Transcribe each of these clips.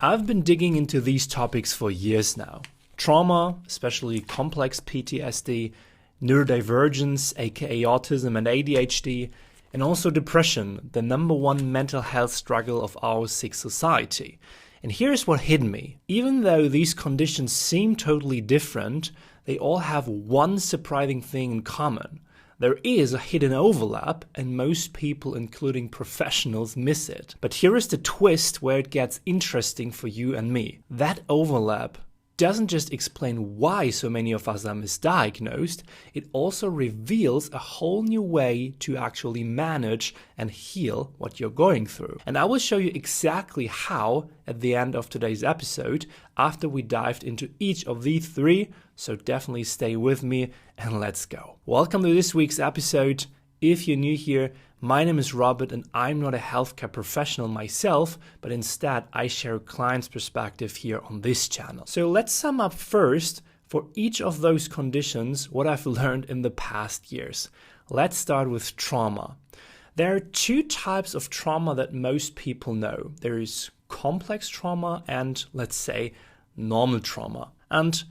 I've been digging into these topics for years now. Trauma, especially complex PTSD, neurodivergence, aka autism and ADHD, and also depression, the number one mental health struggle of our sick society. And here's what hit me. Even though these conditions seem totally different, they all have one surprising thing in common. There is a hidden overlap, and most people, including professionals, miss it. But here is the twist where it gets interesting for you and me. That overlap doesn't just explain why so many of us are misdiagnosed, it also reveals a whole new way to actually manage and heal what you're going through. And I will show you exactly how at the end of today's episode, after we dived into each of these three, so definitely stay with me and let's go. Welcome to this week's episode. If you're new here, my name is Robert and I'm not a healthcare professional myself, but instead I share a client's perspective here on this channel. So let's sum up first for each of those conditions what I've learned in the past years. Let's start with trauma. There are two types of trauma that most people know. There is complex trauma and, let's say, normal trauma. And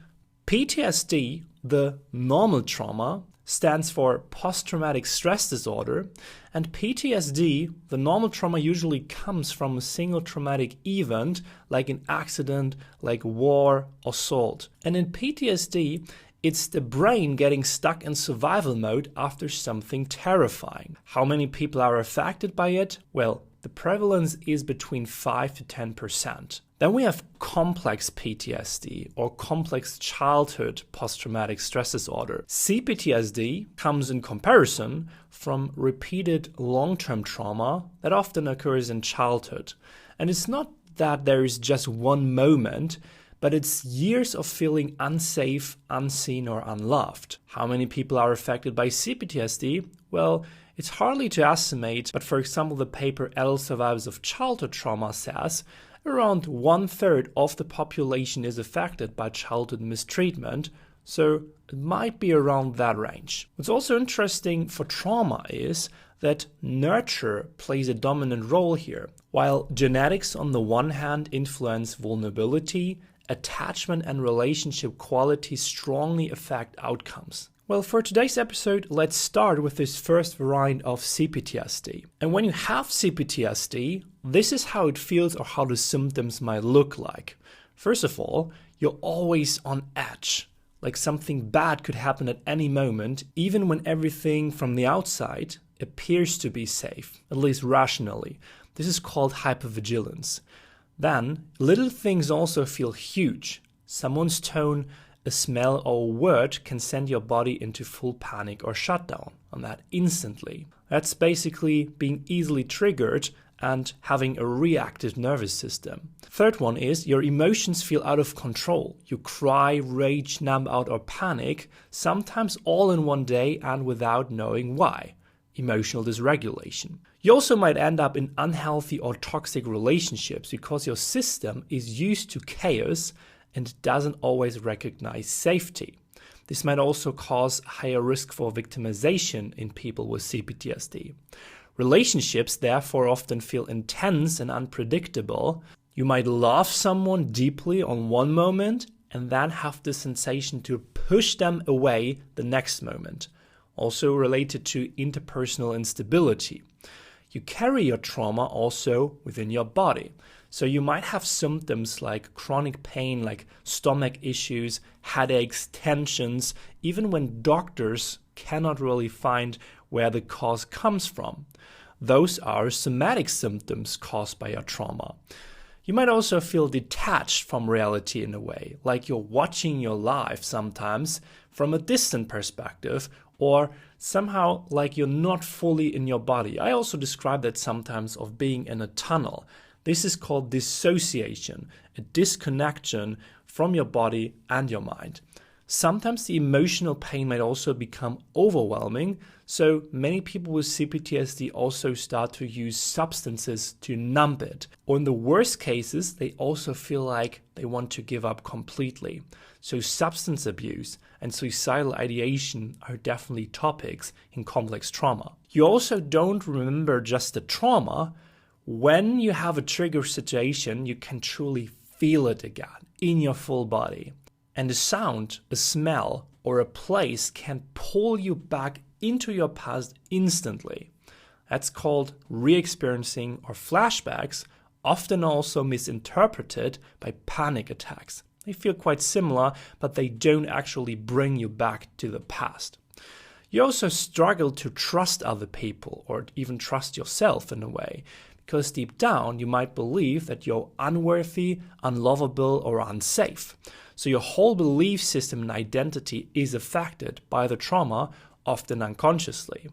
PTSD, the normal trauma, stands for post-traumatic stress disorder, and PTSD, the normal trauma, usually comes from a single traumatic event like an accident, like war, assault. And in PTSD, it's the brain getting stuck in survival mode after something terrifying. How many people are affected by it? Well, the prevalence is between 5 to 10%. Then we have complex PTSD or complex childhood post-traumatic stress disorder. CPTSD comes in comparison from repeated long-term trauma that often occurs in childhood. And it's not that there is just one moment, but it's years of feeling unsafe, unseen, or unloved. How many people are affected by CPTSD? Well, it's hardly to estimate, but for example, the paper Adult Survivors of Childhood Trauma says around 1/3 of the population is affected by childhood mistreatment, so it might be around that range. What's also interesting for trauma is that nurture plays a dominant role here. While genetics on the one hand influence vulnerability, attachment and relationship quality strongly affect outcomes. Well, for today's episode, let's start with this first variant of CPTSD. And when you have CPTSD, this is how it feels or how the symptoms might look like. First of all, you're always on edge, like something bad could happen at any moment, even when everything from the outside appears to be safe, at least rationally. This is called hypervigilance. Then, little things also feel huge. Someone's tone, a smell or a word can send your body into full panic or shutdown on that instantly. That's basically being easily triggered and having a reactive nervous system. Third one is your emotions feel out of control. You cry, rage, numb out or panic, sometimes all in one day and without knowing why. Emotional dysregulation. You also might end up in unhealthy or toxic relationships because your system is used to chaos and doesn't always recognize safety. This might also cause higher risk for victimization in people with CPTSD. Relationships therefore often feel intense and unpredictable. You might love someone deeply on one moment and then have the sensation to push them away the next moment. Also related to interpersonal instability. You carry your trauma also within your body. So you might have symptoms like chronic pain, like stomach issues, headaches, tensions, even when doctors cannot really find where the cause comes from. Those are somatic symptoms caused by your trauma. You might also feel detached from reality in a way, like you're watching your life sometimes from a distant perspective, or somehow like you're not fully in your body. I also describe that sometimes of being in a tunnel. This is called dissociation, a disconnection from your body and your mind. Sometimes the emotional pain might also become overwhelming, so many people with CPTSD also start to use substances to numb it. Or in the worst cases, they also feel like they want to give up completely. So substance abuse and suicidal ideation are definitely topics in complex trauma. You also don't remember just the trauma. When you have a trigger situation, you can truly feel it again in your full body. And a sound, a smell, or a place can pull you back into your past instantly. That's called re-experiencing or flashbacks, often also misinterpreted by panic attacks. They feel quite similar, but they don't actually bring you back to the past. You also struggle to trust other people or even trust yourself in a way, because deep down you might believe that you're unworthy, unlovable, or unsafe. So your whole belief system and identity is affected by the trauma, often unconsciously.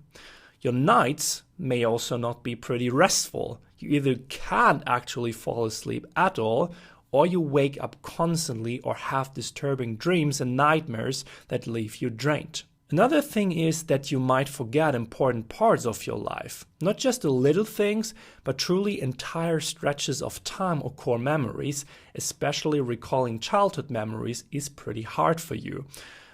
Your nights may also not be pretty restful. You either can't actually fall asleep at all, or you wake up constantly or have disturbing dreams and nightmares that leave you drained. Another thing is that you might forget important parts of your life. Not just the little things, but truly entire stretches of time or core memories, especially recalling childhood memories, is pretty hard for you.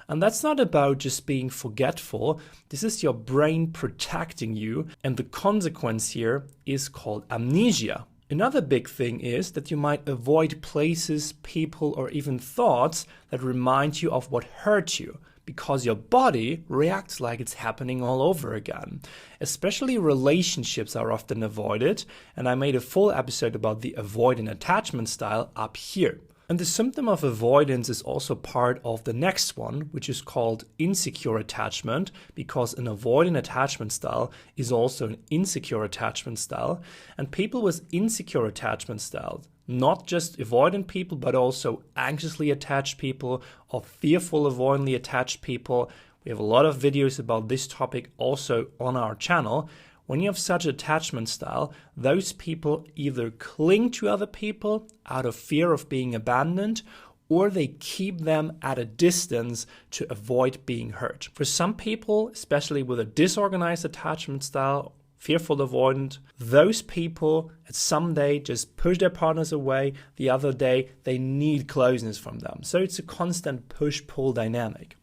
And that's not about just being forgetful. This is your brain protecting you, and the consequence here is called amnesia. Another big thing is that you might avoid places, people, or even thoughts that remind you of what hurt you, because your body reacts like it's happening all over again. Especially relationships are often avoided, and I made a full episode about the avoidant attachment style up here. And the symptom of avoidance is also part of the next one, which is called insecure attachment, because an avoidant attachment style is also an insecure attachment style. And people with insecure attachment styles, not just avoidant people, but also anxiously attached people or fearful avoidantly attached people. We have a lot of videos about this topic also on our channel. When you have such attachment style, those people either cling to other people out of fear of being abandoned, or they keep them at a distance to avoid being hurt. For some people, especially with a disorganized attachment style, fearful avoidant, those people some day just push their partners away, the other day they need closeness from them. So it's a constant push-pull dynamic.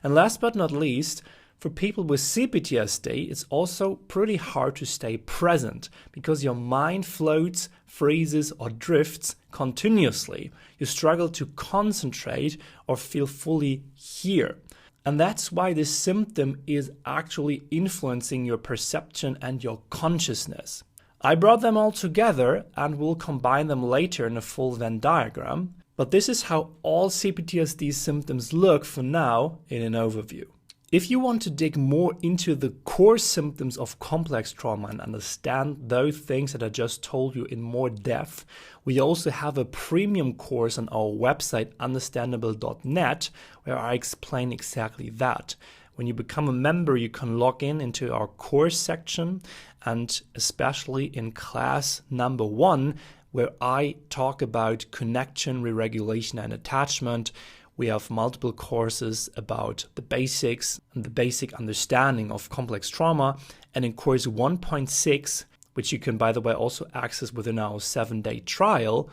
And last but not least, for people with CPTSD, it's also pretty hard to stay present because your mind floats, freezes, or drifts continuously. You struggle to concentrate or feel fully here. And that's why this symptom is actually influencing your perception and your consciousness. I brought them all together and will combine them later in a full Venn diagram. But this is how all CPTSD symptoms look for now in an overview. If you want to dig more into the core symptoms of complex trauma and understand those things that I just told you in more depth, we also have a premium course on our website, understandable.net, where I explain exactly that. When you become a member, you can log into our course section, and especially in class number 1, where I talk about connection, re-regulation, and attachment. We have multiple courses about the basics and the basic understanding of complex trauma. And in course 1.6, which you can, by the way, also access within our 7-day trial,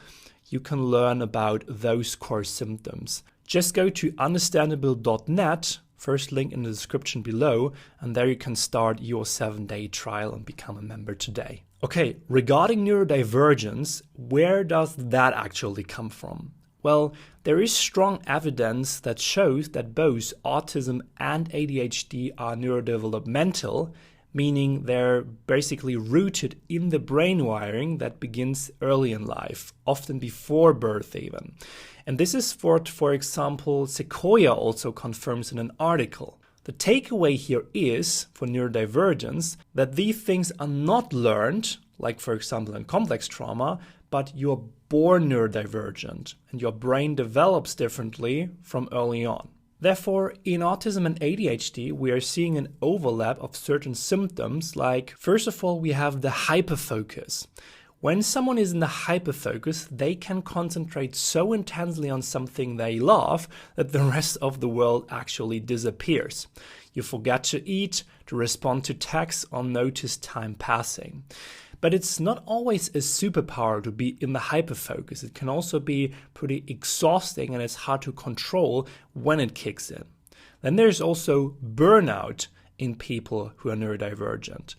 you can learn about those core symptoms. Just go to understandable.net, first link in the description below, and there you can start your 7-day trial and become a member today. Okay, regarding neurodivergence, where does that actually come from? Well, there is strong evidence that shows that both autism and ADHD are neurodevelopmental, meaning they're basically rooted in the brain wiring that begins early in life, often before birth even. And this is what, for example, Sequoia also confirms in an article. The takeaway here is, for neurodivergence, that these things are not learned, like for example in complex trauma, but you're born neurodivergent and your brain develops differently from early on. Therefore, in autism and ADHD, we are seeing an overlap of certain symptoms, like, first of all, we have the hyperfocus. When someone is in the hyperfocus, they can concentrate so intensely on something they love that the rest of the world actually disappears. You forget to eat, to respond to texts, or notice time passing. But it's not always a superpower to be in the hyperfocus. It can also be pretty exhausting, and it's hard to control when it kicks in. Then there's also burnout in people who are neurodivergent.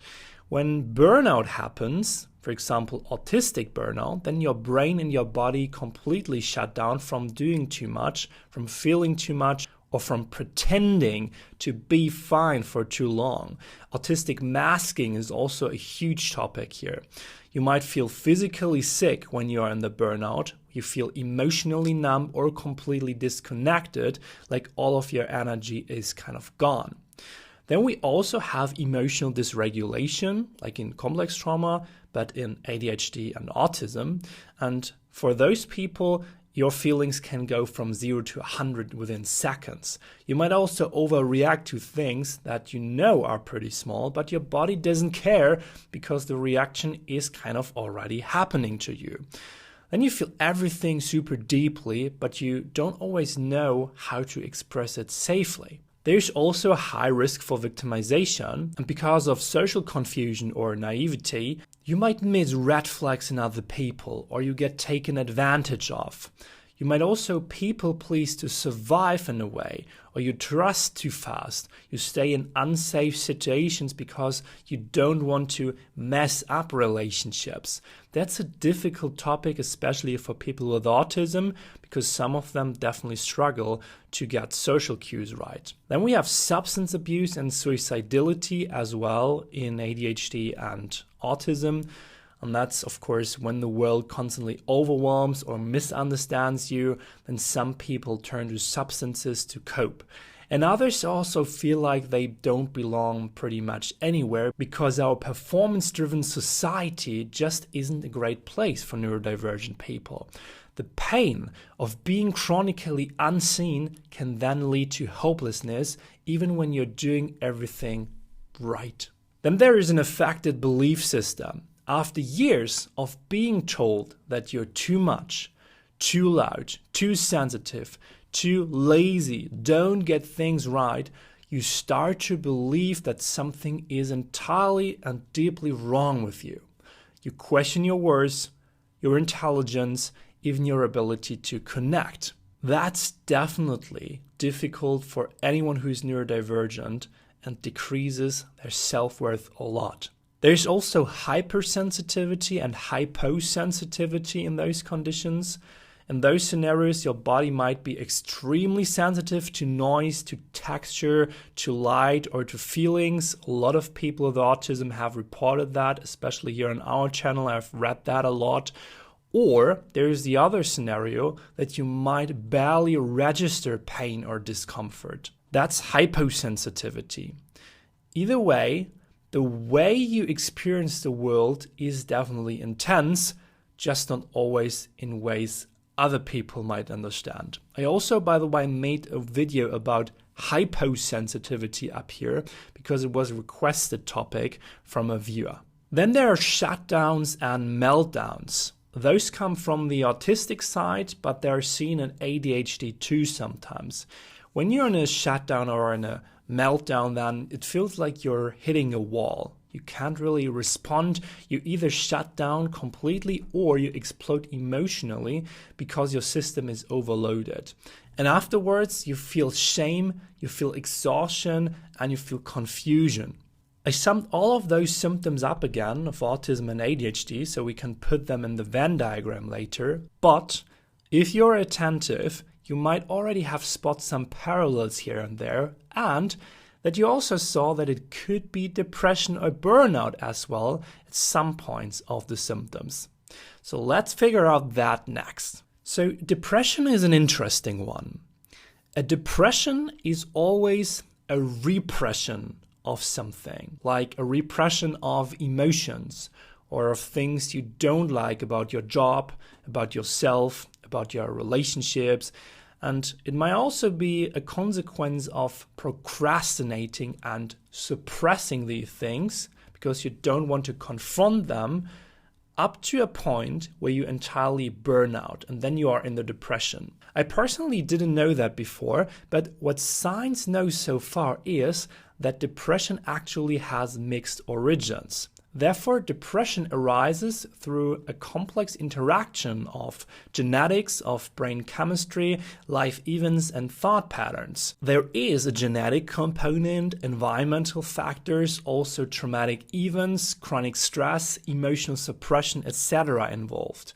When burnout happens, for example, autistic burnout, then your brain and your body completely shut down from doing too much, from feeling too much, or from pretending to be fine for too long. Autistic masking is also a huge topic here. You might feel physically sick when you are in the burnout. You feel emotionally numb or completely disconnected, like all of your energy is kind of gone. Then we also have emotional dysregulation, like in complex trauma, but in ADHD and autism. And for those people, your feelings can go from 0 to 100 within seconds. You might also overreact to things that you know are pretty small, but your body doesn't care because the reaction is kind of already happening to you. Then you feel everything super deeply, but you don't always know how to express it safely. There's also a high risk for victimization, and because of social confusion or naivety, you might miss red flags in other people, or you get taken advantage of. You might also people please to survive in a way, or you trust too fast. You stay in unsafe situations because you don't want to mess up relationships. That's a difficult topic, especially for people with autism, because some of them definitely struggle to get social cues right. Then we have substance abuse and suicidality as well in ADHD and autism. And that's, of course, when the world constantly overwhelms or misunderstands you, then some people turn to substances to cope. And others also feel like they don't belong pretty much anywhere because our performance-driven society just isn't a great place for neurodivergent people. The pain of being chronically unseen can then lead to hopelessness, even when you're doing everything right. Then there is an affected belief system. After years of being told that you're too much, too loud, too sensitive, too lazy, don't get things right, you start to believe that something is entirely and deeply wrong with you. You question your worth, your intelligence, even your ability to connect. That's definitely difficult for anyone who's neurodivergent and decreases their self-worth a lot. There's also hypersensitivity and hyposensitivity in those conditions. In those scenarios, your body might be extremely sensitive to noise, to texture, to light, or to feelings. A lot of people with autism have reported that, especially here on our channel. I've read that a lot. Or there's the other scenario that you might barely register pain or discomfort. That's hyposensitivity. Either way, the way you experience the world is definitely intense, just not always in ways other people might understand. I also, by the way, made a video about hyposensitivity up here because it was a requested topic from a viewer. Then there are shutdowns and meltdowns. Those come from the autistic side, but they're seen in ADHD too sometimes. When you're in a shutdown or in a meltdown, then it feels like you're hitting a wall. You can't really respond. You either shut down completely or you explode emotionally because your system is overloaded. And afterwards, you feel shame, you feel exhaustion, and you feel confusion. I summed all of those symptoms up again of autism and ADHD so we can put them in the Venn diagram later. But if you're attentive, you might already have spotted some parallels here and there, and that you also saw that it could be depression or burnout as well at some points of the symptoms. So let's figure out that next. So depression is an interesting one. A depression is always a repression of something, like a repression of emotions or of things you don't like about your job, about yourself, about your relationships. And it might also be a consequence of procrastinating and suppressing these things because you don't want to confront them up to a point where you entirely burn out and then you are in the depression. I personally didn't know that before, but what science knows so far is that depression actually has mixed origins. Therefore, depression arises through a complex interaction of genetics, of brain chemistry, life events, and thought patterns. There is a genetic component, environmental factors, also traumatic events, chronic stress, emotional suppression, etc. involved.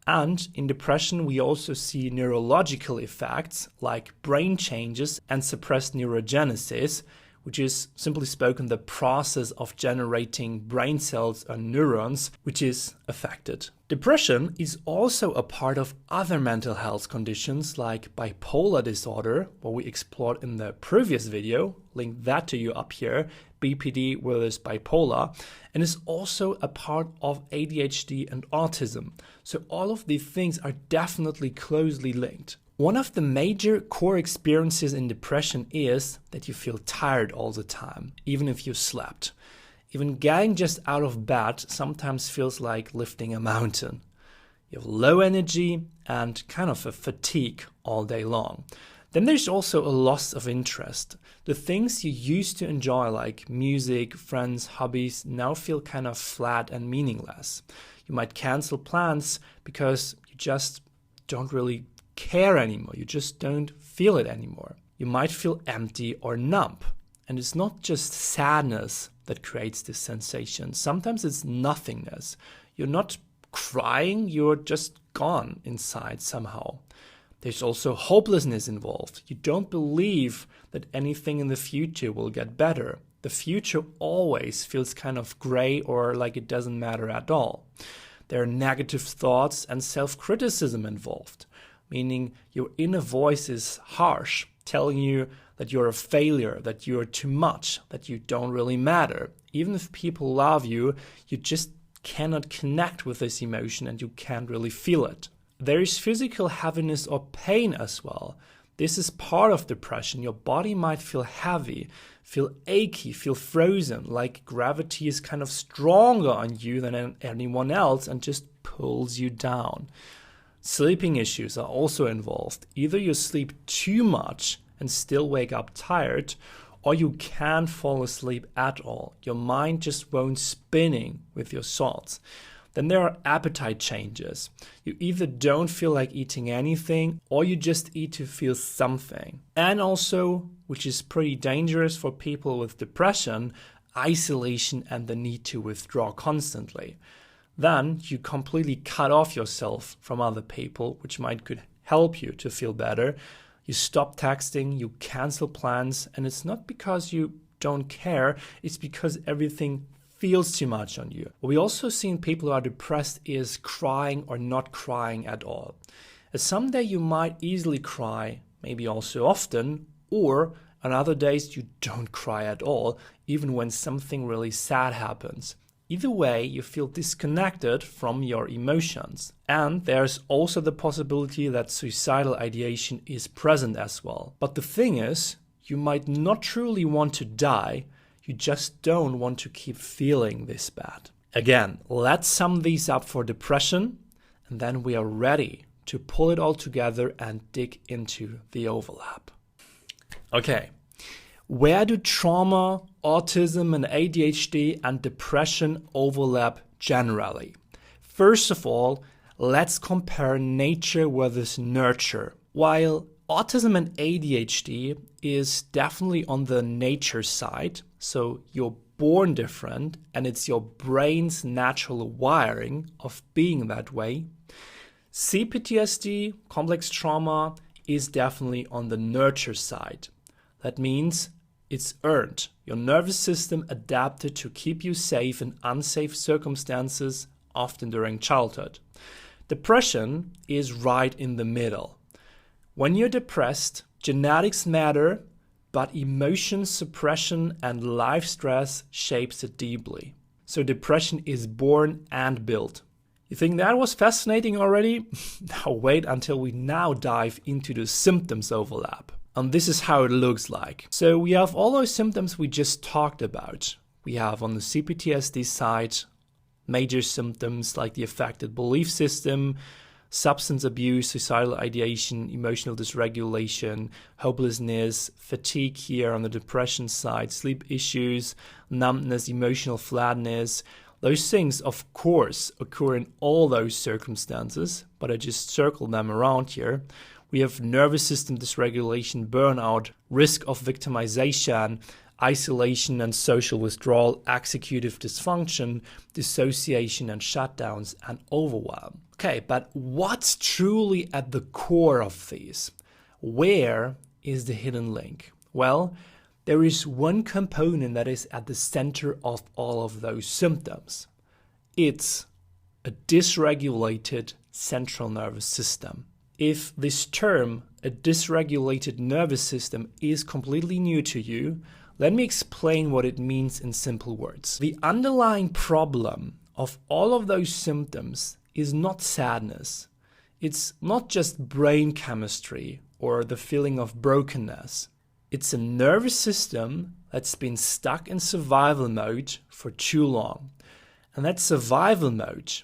And in depression, we also see neurological effects like brain changes and suppressed neurogenesis, which is simply spoken the process of generating brain cells and neurons, which is affected. Depression is also a part of other mental health conditions like bipolar disorder, what we explored in the previous video, link that to you up here, BPD versus bipolar, and is also a part of ADHD and autism. So all of these things are definitely closely linked. One of the major core experiences in depression is that you feel tired all the time, even if you slept. Even getting just out of bed sometimes feels like lifting a mountain. You have low energy and kind of a fatigue all day long. Then there's also a loss of interest. The things you used to enjoy, like music, friends, hobbies, now feel kind of flat and meaningless. You might cancel plans because you just don't really care anymore. You just don't feel it anymore. You might feel empty or numb. And it's not just sadness that creates this sensation. Sometimes it's nothingness. You're not crying, you're just gone inside somehow. There's also hopelessness involved. You don't believe that anything in the future will get better. The future always feels kind of gray or like it doesn't matter at all. There are negative thoughts and self-criticism involved, meaning your inner voice is harsh, telling you that you're a failure, that you're too much, that you don't really matter. Even if people love you, you just cannot connect with this emotion and you can't really feel it. There is physical heaviness or pain as well. This is part of depression. Your body might feel heavy, feel achy, feel frozen, like gravity is kind of stronger on you than anyone else and just pulls you down. Sleeping issues are also involved. Either you sleep too much and still wake up tired, or you can't fall asleep at all. Your mind just won't spinning with your thoughts. Then there are appetite changes. You either don't feel like eating anything, or you just eat to feel something. And also, which is pretty dangerous for people with depression, isolation and the need to withdraw constantly. Then you completely cut off yourself from other people, which could help you to feel better. You stop texting, you cancel plans, and it's not because you don't care, it's because everything feels too much on you. What we also see in people who are depressed is crying or not crying at all. Someday you might easily cry, maybe also often, or on other days you don't cry at all, even when something really sad happens. Either way, you feel disconnected from your emotions. And there's also the possibility that suicidal ideation is present as well. But the thing is, you might not truly want to die, you just don't want to keep feeling this bad. Again, let's sum these up for depression, and then we are ready to pull it all together and dig into the overlap. Okay. Where do trauma, autism and ADHD and depression overlap generally? First of all, let's compare nature versus nurture. While autism and ADHD is definitely on the nature side, so you're born different and it's your brain's natural wiring of being that way, CPTSD, complex trauma, is definitely on the nurture side. That means it's earned. Your nervous system adapted to keep you safe in unsafe circumstances, often during childhood. Depression is right in the middle. When you're depressed, genetics matter, but emotion suppression and life stress shapes it deeply. So depression is born and built. You think that was fascinating already? Now wait until we now dive into the symptoms overlap. And this is how it looks like. So we have all those symptoms we just talked about. We have on the CPTSD side major symptoms like the affected belief system, substance abuse, suicidal ideation, emotional dysregulation, hopelessness, fatigue here on the depression side, sleep issues, numbness, emotional flatness. Those things, of course, occur in all those circumstances, but I just circled them around here. We have nervous system dysregulation, burnout, risk of victimization, isolation and social withdrawal, executive dysfunction, dissociation and shutdowns, and overwhelm. Okay, but what's truly at the core of these? Where is the hidden link? Well, there is one component that is at the center of all of those symptoms. It's a dysregulated central nervous system. If this term, a dysregulated nervous system, is completely new to you, let me explain what it means in simple words. The underlying problem of all of those symptoms is not sadness. It's not just brain chemistry or the feeling of brokenness. It's a nervous system that's been stuck in survival mode for too long. And that survival mode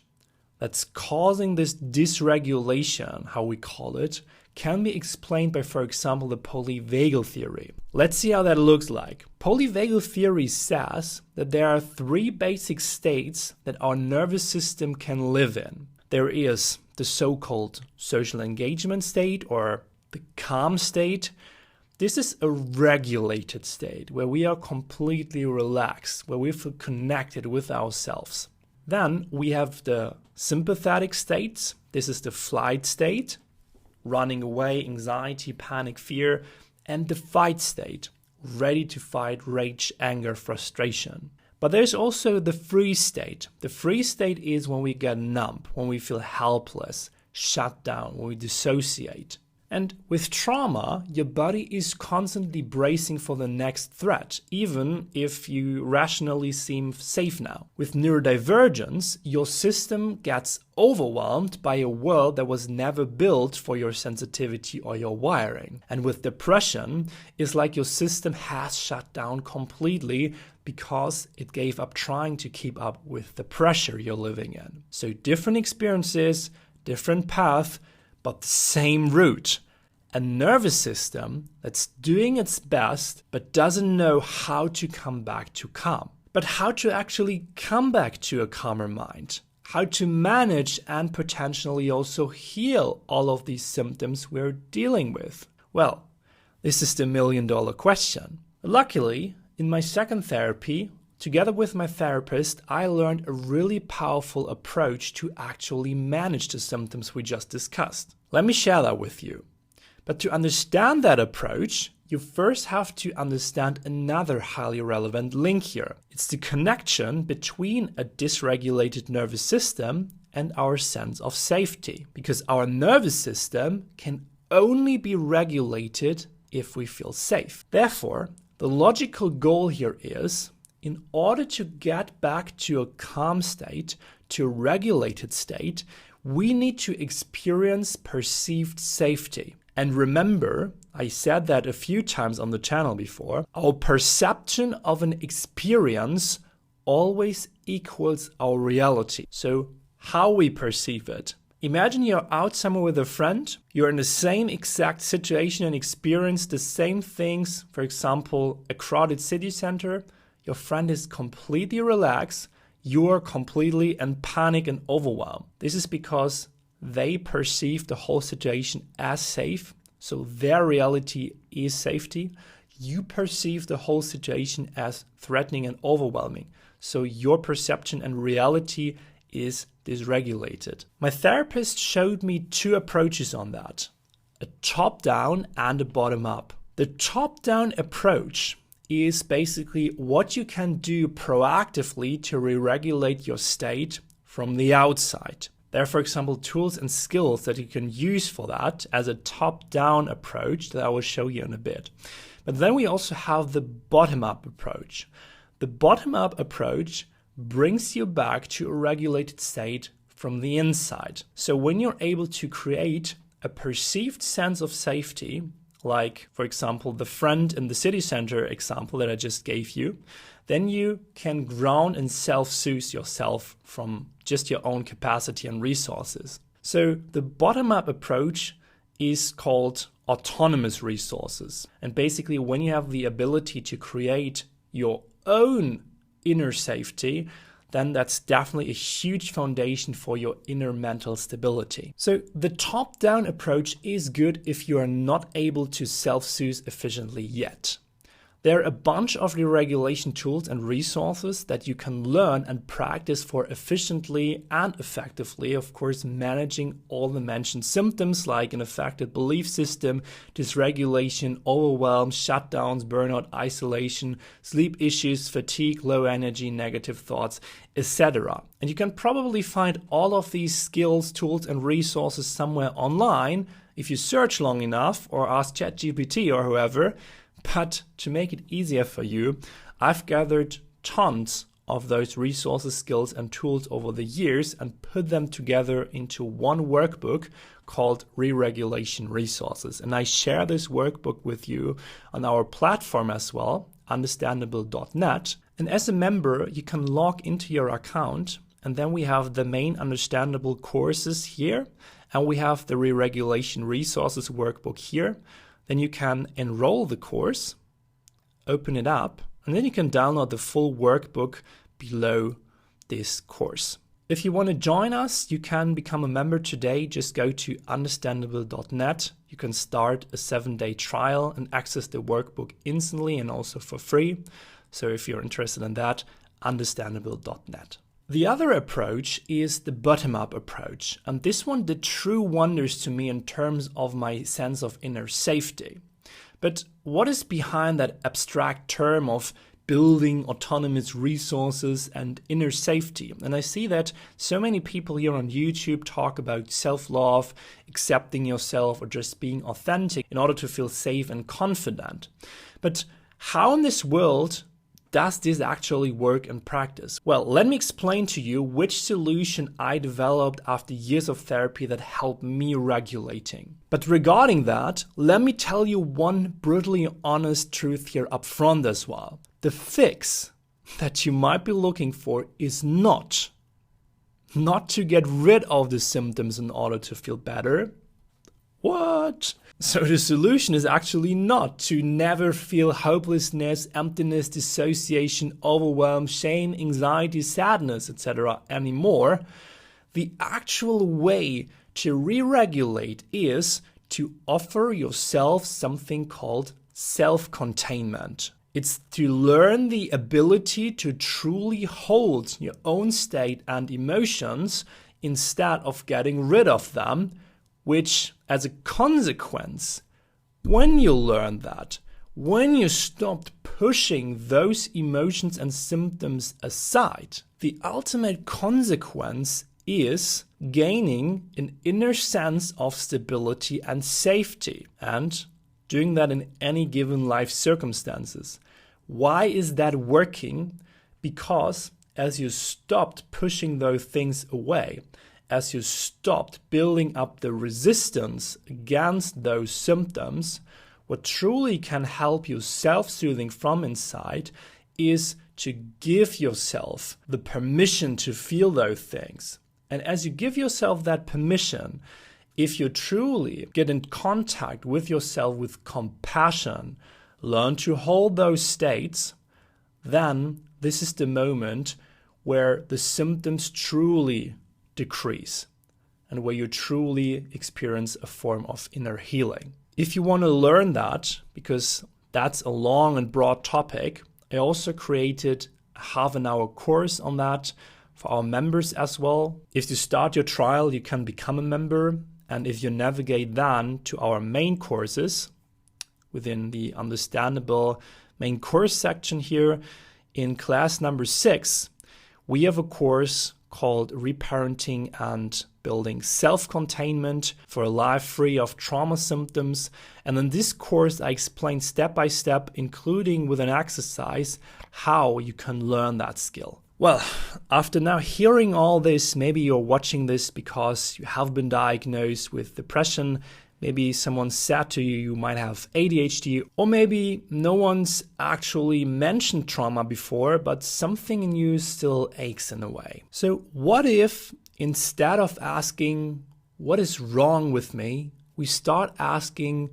that's causing this dysregulation, how we call it, can be explained by, for example, the polyvagal theory. Let's see how that looks like. Polyvagal theory says that there are three basic states that our nervous system can live in. There is the so-called social engagement state, or the calm state. This is a regulated state where we are completely relaxed, where we feel connected with ourselves. Then we have the sympathetic states. This is the flight state, running away, anxiety, panic, fear, and the fight state, ready to fight, rage, anger, frustration. But there's also the freeze state. The freeze state is when we get numb, when we feel helpless, shut down, when we dissociate. And with trauma, your body is constantly bracing for the next threat, even if you rationally seem safe now. With neurodivergence, your system gets overwhelmed by a world that was never built for your sensitivity or your wiring. And with depression, it's like your system has shut down completely because it gave up trying to keep up with the pressure you're living in. So different experiences, different path, but the same root. A nervous system that's doing its best but doesn't know how to come back to calm. But how to actually come back to a calmer mind. How to manage and potentially also heal all of these symptoms we're dealing with. Well, this is the million-dollar question. Luckily, in my second therapy, together with my therapist, I learned a really powerful approach to actually manage the symptoms we just discussed. Let me share that with you. But to understand that approach, you first have to understand another highly relevant link here. It's the connection between a dysregulated nervous system and our sense of safety. Because our nervous system can only be regulated if we feel safe. Therefore, the logical goal here is, in order to get back to a calm state, to a regulated state, we need to experience perceived safety. And remember, I said that a few times on the channel before, our perception of an experience always equals our reality. So how we perceive it. Imagine you're out somewhere with a friend, you're in the same exact situation and experience the same things, for example, a crowded city center. Your friend is completely relaxed, you are completely in panic and overwhelmed. This is because they perceive the whole situation as safe, so their reality is safety. You perceive the whole situation as threatening and overwhelming, so your perception and reality is dysregulated. My therapist showed me two approaches on that, a top-down and a bottom-up. The top-down approach is basically what you can do proactively to re-regulate your state from the outside. There are, for example, tools and skills that you can use for that as a top-down approach that I will show you in a bit. But then we also have the bottom-up approach. The bottom-up approach brings you back to a regulated state from the inside. So when you're able to create a perceived sense of safety, like, for example, the friend in the city center example that I just gave you, then you can ground and self-soothe yourself from just your own capacity and resources. So the bottom-up approach is called autonomous resources. And basically, when you have the ability to create your own inner safety, then that's definitely a huge foundation for your inner mental stability. So the top-down approach is good if you are not able to self-soothe efficiently yet. There are a bunch of deregulation tools and resources that you can learn and practice for efficiently and effectively, of course, managing all the mentioned symptoms like an affected belief system, dysregulation, overwhelm, shutdowns, burnout, isolation, sleep issues, fatigue, low energy, negative thoughts, etc. And you can probably find all of these skills, tools, and resources somewhere online if you search long enough or ask ChatGPT or whoever. But to make it easier for you, I've gathered tons of those resources, skills, and tools over the years and put them together into one workbook called Re-Regulation Resources. And I share this workbook with you on our platform as well, understandable.net. And as a member, you can log into your account, and then we have the main Understandable courses here, and we have the Re-Regulation Resources workbook here. Then you can enroll the course, open it up, and then you can download the full workbook below this course. If you want to join us, you can become a member today. Just go to understandable.net. You can start a 7-day trial and access the workbook instantly and also for free. So if you're interested in that, understandable.net. The other approach is the bottom-up approach, and this one did true wonders to me in terms of my sense of inner safety. But what is behind that abstract term of building autonomous resources and inner safety? And I see that so many people here on YouTube talk about self-love, accepting yourself, or just being authentic in order to feel safe and confident. But how in this world does this actually work in practice? Well, let me explain to you which solution I developed after years of therapy that helped me regulating. But regarding that, let me tell you one brutally honest truth here up front as well. The fix that you might be looking for is not to get rid of the symptoms in order to feel better. What? So the solution is actually not to never feel hopelessness, emptiness, dissociation, overwhelm, shame, anxiety, sadness, etc. anymore. The actual way to re-regulate is to offer yourself something called self-containment. It's to learn the ability to truly hold your own state and emotions instead of getting rid of them, which, as a consequence, when you learn that, when you stopped pushing those emotions and symptoms aside, the ultimate consequence is gaining an inner sense of stability and safety, and doing that in any given life circumstances. Why is that working? Because as you stopped pushing those things away, as you stopped building up the resistance against those symptoms, what truly can help you self-soothing from inside is to give yourself the permission to feel those things. And as you give yourself that permission, if you truly get in contact with yourself with compassion, learn to hold those states, then this is the moment where the symptoms truly decrease and where you truly experience a form of inner healing. If you want to learn that, because that's a long and broad topic, I also created a half-an-hour course on that for our members as well. If you start your trial, you can become a member, and if you navigate then to our main courses within the Understandable main course section here, in class number 6, we have a course called Reparenting and Building Self-Containment for a Life Free of Trauma Symptoms. And in this course, I explain step by step, including with an exercise, how you can learn that skill. Well, after now hearing all this, maybe you're watching this because you have been diagnosed with depression. Maybe someone said to you, you might have ADHD, or maybe no one's actually mentioned trauma before, but something in you still aches in a way. So what if instead of asking, what is wrong with me, we start asking,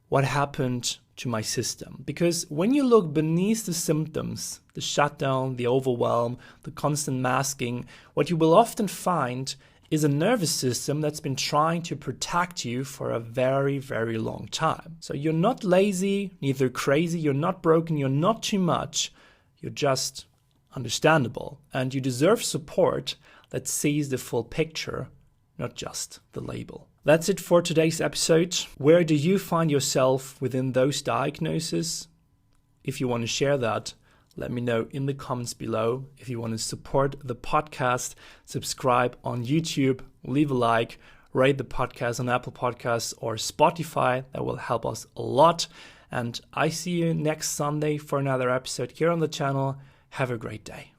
what happened to my system. Because when you look beneath the symptoms, the shutdown, the overwhelm, the constant masking, what you will often find is a nervous system that's been trying to protect you for a very, very long time. So you're not lazy, neither crazy, you're not broken, you're not too much, you're just understandable. And you deserve support that sees the full picture, not just the label. That's it for today's episode. Where do you find yourself within those diagnoses? If you want to share that, let me know in the comments below. If you want to support the podcast, subscribe on YouTube, leave a like, rate the podcast on Apple Podcasts or Spotify. That will help us a lot. And I see you next Sunday for another episode here on the channel. Have a great day.